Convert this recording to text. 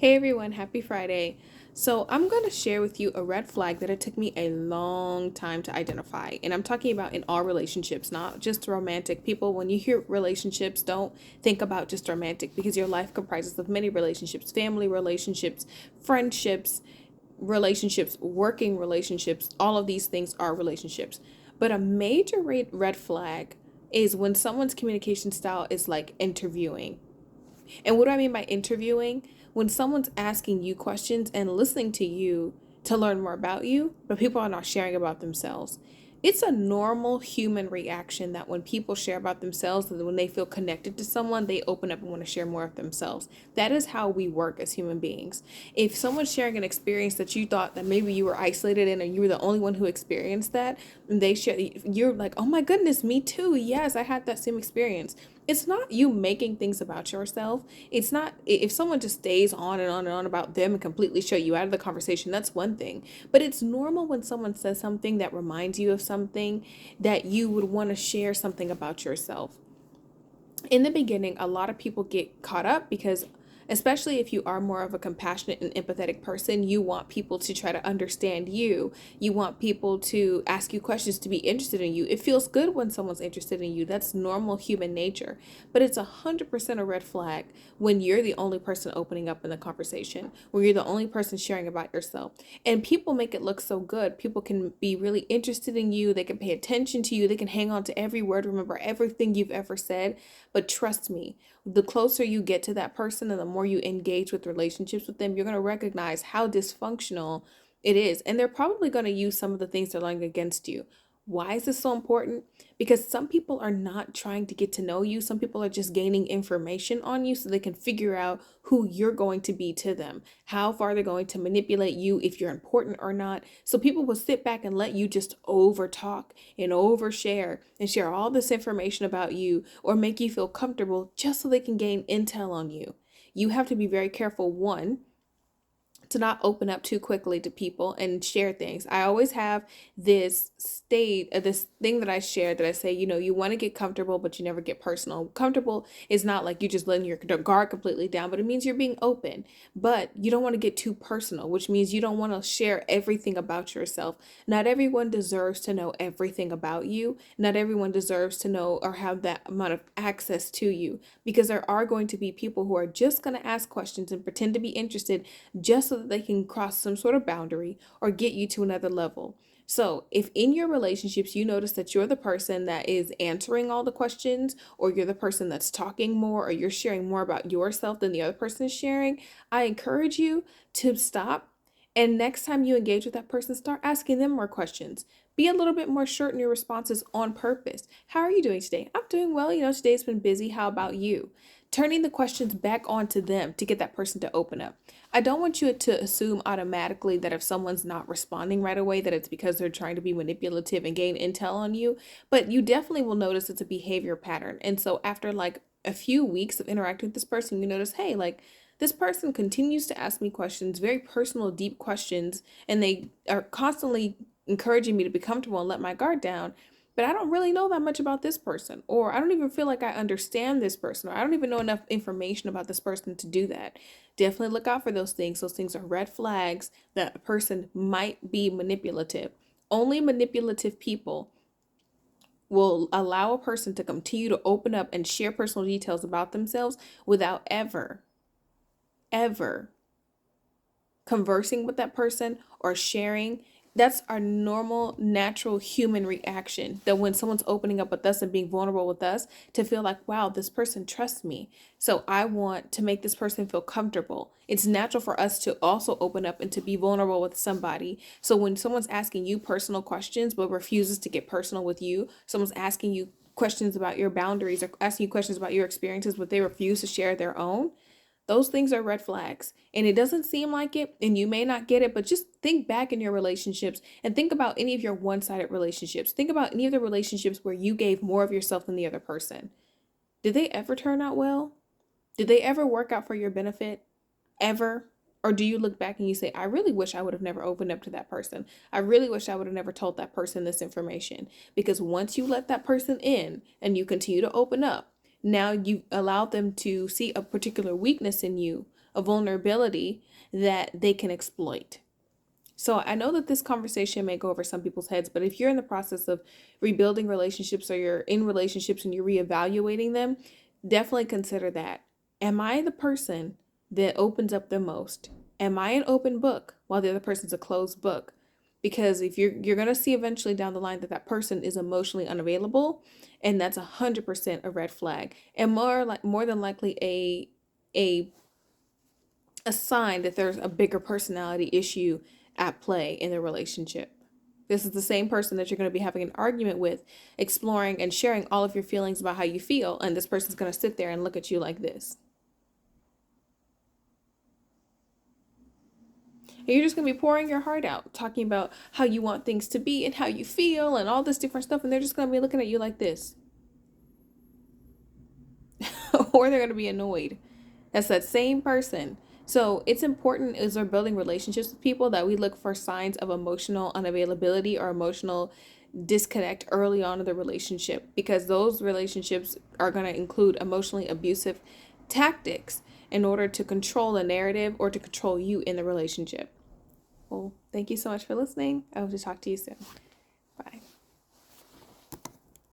Hey everyone, happy Friday. So, I'm going to share with you a red flag that it took me a long time to identify. And I'm talking about in all relationships, not just romantic. People, when you hear relationships, don't think about just romantic because your life comprises of many relationships, family relationships, friendships, relationships, working relationships. All of these things are relationships. But a major red flag is when someone's communication style is like interviewing. And what do I mean by interviewing? When someone's asking you questions and listening to you to learn more about you, but people are not sharing about themselves. It's a normal human reaction that when people share about themselves and when they feel connected to someone, they open up and want to share more of themselves. That is how we work as human beings. If someone's sharing an experience that you thought that maybe you were isolated in and you were the only one who experienced that, and they share, you're like, oh my goodness, me too. Yes, I had that same experience. It's not you making things about yourself. It's not if someone just stays on and on and on about them and completely shut you out of the conversation, that's one thing. But it's normal when someone says something that reminds you of something that you would want to share something about yourself. In the beginning, a lot of people get caught up because, especially if you are more of a compassionate and empathetic person, you want people to try to understand you. You want people to ask you questions, to be interested in you. It feels good when someone's interested in you. That's normal human nature. But it's 100% a red flag when you're the only person opening up in the conversation, when you're the only person sharing about yourself. And people make it look so good. People can be really interested in you. They can pay attention to you. They can hang on to every word, remember everything you've ever said. But trust me, the closer you get to that person and the more you engage with relationships with them, you're going to recognize how dysfunctional it is. And they're probably going to use some of the things they're learning against you. Why is this so important? Because some people are not trying to get to know you. Some people are just gaining information on you so they can figure out who you're going to be to them, how far they're going to manipulate you, if you're important or not. So people will sit back and let you just over talk and overshare and share all this information about you or make you feel comfortable just so they can gain intel on you. You have to be very careful, one, to not open up too quickly to people and share things. I always have this thing that I share that I say, you want to get comfortable, but you never get personal. Comfortable is not like you just letting your guard completely down, but it means you're being open. But you don't want to get too personal, which means you don't want to share everything about yourself. Not everyone deserves to know everything about you. Not everyone deserves to know or have that amount of access to you because there are going to be people who are just going to ask questions and pretend to be interested just so that they can cross some sort of boundary or get you to another level. So, if in your relationships you notice that you're the person that is answering all the questions, or you're the person that's talking more, or you're sharing more about yourself than the other person is sharing, I encourage you to stop. And next time you engage with that person, start asking them more questions. Be a little bit more short in your responses on purpose. How are you doing today? I'm doing well. Today's been busy. How about you? Turning the questions back onto them to get that person to open up. I don't want you to assume automatically that if someone's not responding right away, that it's because they're trying to be manipulative and gain intel on you, but you definitely will notice it's a behavior pattern. And so after like a few weeks of interacting with this person, you notice, hey, like this person continues to ask me questions, very personal, deep questions, and they are constantly encouraging me to be comfortable and let my guard down. But I don't really know that much about this person, or I don't even feel like I understand this person, or I don't even know enough information about this person to do that. Definitely look out for those things. Those things are red flags that a person might be manipulative. Only manipulative people will allow a person to continue to open up and share personal details about themselves without ever conversing with that person or sharing. That's our normal, natural human reaction. That when someone's opening up with us and being vulnerable with us, to feel like, wow, this person trusts me. So I want to make this person feel comfortable. It's natural for us to also open up and to be vulnerable with somebody. So when someone's asking you personal questions but refuses to get personal with you, someone's asking you questions about your boundaries or asking you questions about your experiences, but they refuse to share their own, those things are red flags. And it doesn't seem like it, and you may not get it, but just think back in your relationships and think about any of your one sided relationships. Think about any of the relationships where you gave more of yourself than the other person. Did they ever turn out well? Did they ever work out for your benefit? Ever? Or do you look back and you say, I really wish I would have never opened up to that person. I really wish I would have never told that person this information. Because once you let that person in and you continue to open up, now you allow them to see a particular weakness in you, a vulnerability that they can exploit. So I know that this conversation may go over some people's heads, but if you're in the process of rebuilding relationships or you're in relationships and you're reevaluating them, definitely consider that. Am I the person that opens up the most? Am I an open book while the other person's a closed book? Because if you're gonna see eventually down the line that that person is emotionally unavailable, and that's 100% a red flag, and more than likely a a sign that there's a bigger personality issue at play in the relationship. This is the same person that you're going to be having an argument with, exploring and sharing all of your feelings about how you feel, and this person's going to sit there and look at you like this. And you're just going to be pouring your heart out, talking about how you want things to be and how you feel and all this different stuff, and they're just going to be looking at you like this. Or they're going to be annoyed. That's that same person. So it's important as we're building relationships with people that we look for signs of emotional unavailability or emotional disconnect early on in the relationship, because those relationships are going to include emotionally abusive tactics in order to control the narrative or to control you in the relationship. Well, thank you so much for listening. I hope to talk to you soon. Bye.